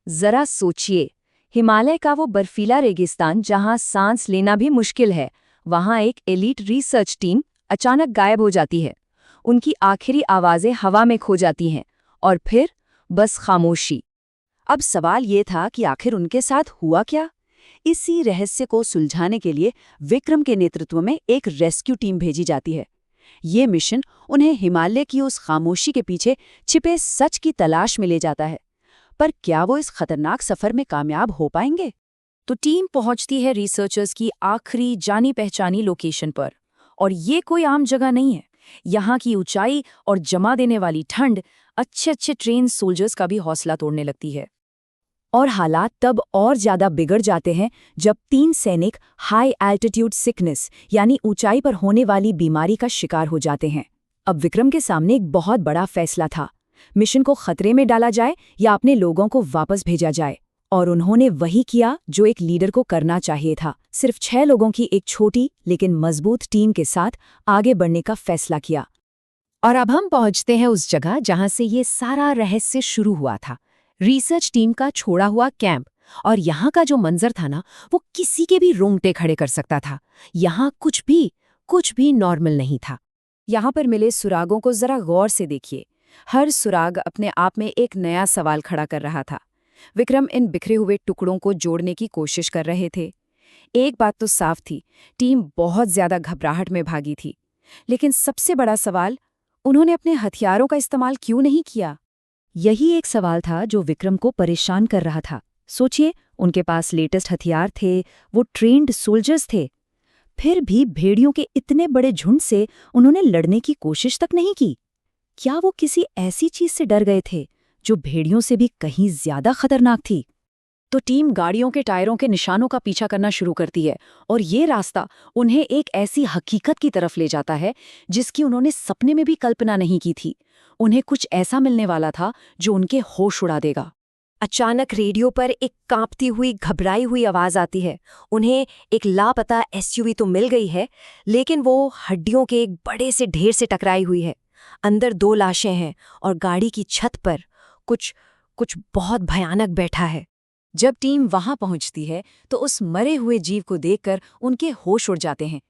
जरा सोचिए, हिमालय का वो बर्फीला रेगिस्तान जहां सांस लेना भी मुश्किल है, वहां एक एलीट रिसर्च टीम अचानक गायब हो जाती है। उनकी आखिरी आवाजें हवा में खो जाती हैं और फिर बस खामोशी। अब सवाल ये था कि आखिर उनके साथ हुआ क्या। इसी रहस्य को सुलझाने के लिए विक्रम के नेतृत्व में एक रेस्क्यू टीम भेजी जाती है। ये मिशन उन्हें हिमालय की उस खामोशी के पीछे छिपे सच की तलाश में ले जाता है। पर क्या वो इस खतरनाक सफर में कामयाब हो पाएंगे? तो टीम पहुंचती है रिसर्चर्स की आखिरी जानी पहचानी लोकेशन पर। और ये कोई आम जगह नहीं है। यहाँ की ऊंचाई और जमा देने वाली ठंड अच्छे अच्छे ट्रेन सोल्जर्स का भी हौसला तोड़ने लगती है। और हालात तब और ज्यादा बिगड़ जाते हैं जब 3 सैनिक हाई एल्टीट्यूड सिकनेस यानी ऊंचाई पर होने वाली बीमारी का शिकार हो जाते हैं। अब विक्रम के सामने एक बहुत बड़ा फैसला था। मिशन को खतरे में डाला जाए या अपने लोगों को वापस भेजा जाए। और उन्होंने वही किया जो एक लीडर को करना चाहिए था। सिर्फ 6 लोगों की एक छोटी लेकिन मजबूत टीम के साथ आगे बढ़ने का फैसला किया। और अब हम पहुंचते हैं उस जगह जहां से ये सारा रहस्य शुरू हुआ था, रिसर्च टीम का छोड़ा हुआ कैंप। और यहाँ का जो मंजर था ना, वो किसी के भी रोंगटे खड़े कर सकता था। यहाँ कुछ भी नॉर्मल नहीं था। यहाँ पर मिले सुरागों को जरा गौर से देखिए। हर सुराग अपने आप में एक नया सवाल खड़ा कर रहा था। विक्रम इन बिखरे हुए टुकड़ों को जोड़ने की कोशिश कर रहे थे। एक बात तो साफ थी, टीम बहुत ज्यादा घबराहट में भागी थी। लेकिन सबसे बड़ा सवाल, उन्होंने अपने हथियारों का इस्तेमाल क्यों नहीं किया? यही एक सवाल था जो विक्रम को परेशान कर रहा था। सोचिए, उनके पास लेटेस्ट हथियार थे, वो ट्रेन्ड सोल्जर्स थे। फिर भी भेड़ियों के इतने बड़े झुंड से उन्होंने लड़ने की कोशिश तक नहीं की। क्या वो किसी ऐसी चीज से डर गए थे जो भेड़ियों से भी कहीं ज्यादा खतरनाक थी? तो टीम गाड़ियों के टायरों के निशानों का पीछा करना शुरू करती है। और ये रास्ता उन्हें एक ऐसी हकीकत की तरफ ले जाता है जिसकी उन्होंने सपने में भी कल्पना नहीं की थी। उन्हें कुछ ऐसा मिलने वाला था जो उनके होश उड़ा देगा। अचानक रेडियो पर एक कांपती हुई घबराई हुई आवाज आती है। उन्हें एक लापता एसयूवी तो मिल गई है, लेकिन वो हड्डियों के एक बड़े से ढेर से टकराई हुई है। अंदर 2 लाशें हैं और गाड़ी की छत पर कुछ बहुत भयानक बैठा है। जब टीम वहां पहुंचती है तो उस मरे हुए जीव को देखकर उनके होश उड़ जाते हैं।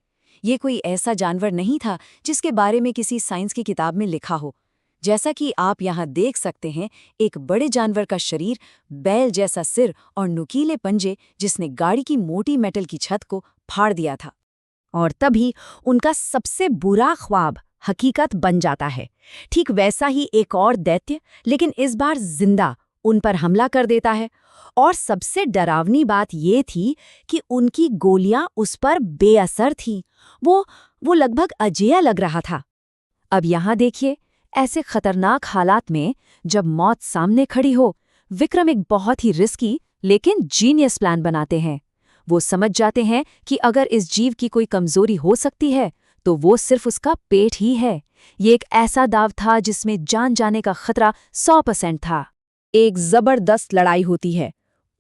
ये कोई ऐसा जानवर नहीं था जिसके बारे में किसी साइंस की किताब में लिखा हो। जैसा कि आप यहाँ देख सकते हैं, एक बड़े जानवर का शरीर, बैल जैसा सिर और नुकीले पंजे जिसने गाड़ी की मोटी मेटल की छत को फाड़ दिया था। और तभी उनका सबसे बुरा ख्वाब हकीकत बन जाता है। ठीक वैसा ही एक और दैत्य, लेकिन इस बार जिंदा, उन पर हमला कर देता है। और सबसे डरावनी बात ये थी कि उनकी गोलियां उस पर बेअसर थीं। वो लगभग अजेय लग रहा था। अब यहाँ देखिए, ऐसे खतरनाक हालात में जब मौत सामने खड़ी हो, विक्रम एक बहुत ही रिस्की लेकिन जीनियस प्लान बनाते हैं। वो समझ जाते हैं कि अगर इस जीव की कोई कमजोरी हो सकती है तो वो सिर्फ उसका पेट ही है। ये एक ऐसा दाव था जिसमें जान जाने का खतरा 100% था। एक जबरदस्त लड़ाई होती है।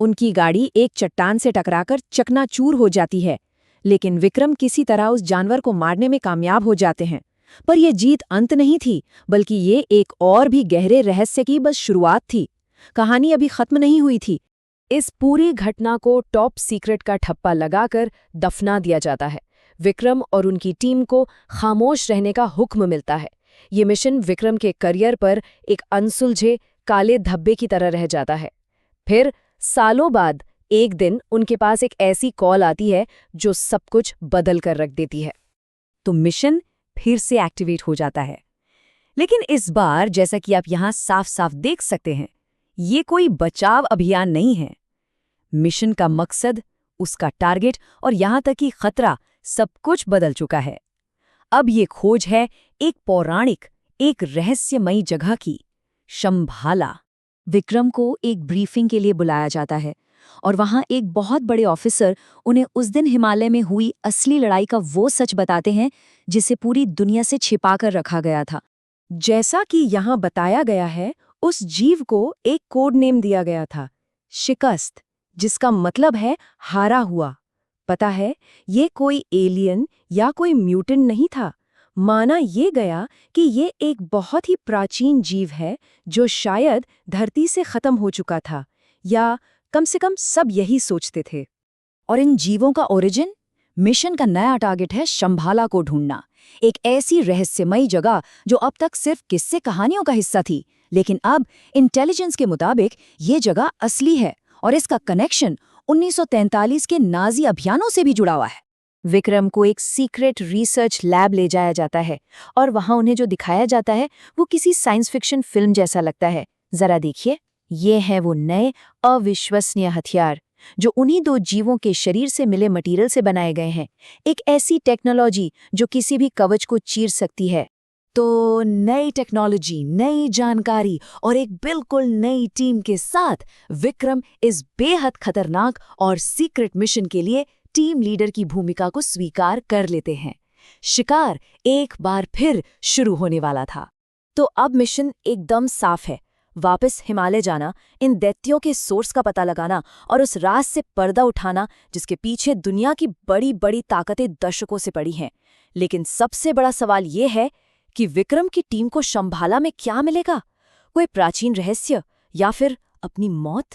उनकी गाड़ी एक चट्टान से टकराकर चकनाचूर हो जाती है, लेकिन विक्रम किसी तरह उस जानवर को मारने में कामयाब हो जाते हैं। पर यह जीत अंत नहीं थी, बल्कि ये एक और भी गहरे रहस्य की बस शुरुआत थी। कहानी अभी खत्म नहीं हुई थी। इस पूरी घटना को टॉप सीक्रेट का ठप्पा लगाकर दफना दिया जाता है। विक्रम और उनकी टीम को खामोश रहने का हुक्म मिलता है। ये मिशन विक्रम के करियर पर एक अनसुलझे काले धब्बे की तरह रह जाता है। फिर सालों बाद एक दिन उनके पास एक ऐसी कॉल आती है जो सब कुछ बदल कर रख देती है। तो मिशन फिर से एक्टिवेट हो जाता है। लेकिन इस बार, जैसा कि आप यहाँ साफ साफ देख सकते हैं, ये कोई बचाव अभियान नहीं है। मिशन का मकसद, उसका टारगेट और यहाँ तक कि खतरा सब कुछ बदल चुका है। अब ये खोज है एक पौराणिक, एक रहस्यमयी जगह की, शंभाला। विक्रम को एक ब्रीफिंग के लिए बुलाया जाता है और वहां एक बहुत बड़े ऑफिसर उन्हें उस दिन हिमालय में हुई असली लड़ाई का वो सच बताते हैं जिसे पूरी दुनिया से छिपाकर रखा गया था। जैसा कि यहाँ बताया गया है, उस जीव को एक कोड नेम दिया गया था, शिकस्त, जिसका मतलब है हारा हुआ। पता है, ये कोई एलियन या कोई म्यूटेंट नहीं था। माना ये गया कि ये एक बहुत ही प्राचीन जीव है जो शायद धरती से खत्म हो चुका था। या कम से कम सब यही सोचते थे। और इन जीवों का ओरिजिन? मिशन का नया टारगेट है शंभाला को ढूंढना, एक ऐसी रहस्यमयी जगह जो अब तक सिर्फ किस्से कहानियों का हिस्सा थी, लेकिन अब इंटेलिजेंस के मुताबिक ये जगह असली है और इसका कनेक्शन 1943 के नाजी अभियानों से भी जुड़ा हुआ है। विक्रम को एक सीक्रेट रिसर्च लैब ले जाया जाता है और वहां उन्हें जो दिखाया जाता है वो किसी साइंस फिक्शन फिल्म जैसा लगता है। जरा देखिए, ये हैं वो नए अविश्वसनीय हथियार जो उन्हीं दो जीवों के शरीर से मिले मटेरियल से बनाए गए हैं। एक ऐसी टेक्नोलॉजी जो किसी भी कवच को चीर सकती है। तो नई टेक्नोलॉजी, नई जानकारी और एक बिल्कुल नई टीम के साथ विक्रम इस बेहद खतरनाक और सीक्रेट मिशन के लिए टीम लीडर की भूमिका को स्वीकार कर लेते हैं। शिकार एक बार फिर शुरू होने वाला था। तो अब मिशन एकदम साफ है, वापस हिमालय जाना, इन दैत्यों के सोर्स का पता लगाना और उस राज से पर्दा उठाना जिसके पीछे दुनिया की बड़ी बड़ी ताकतें दशकों से पड़ी हैं। लेकिन सबसे बड़ा सवाल ये है कि विक्रम की टीम को शंभाला में क्या मिलेगा? कोई प्राचीन रहस्य या फिर अपनी मौत?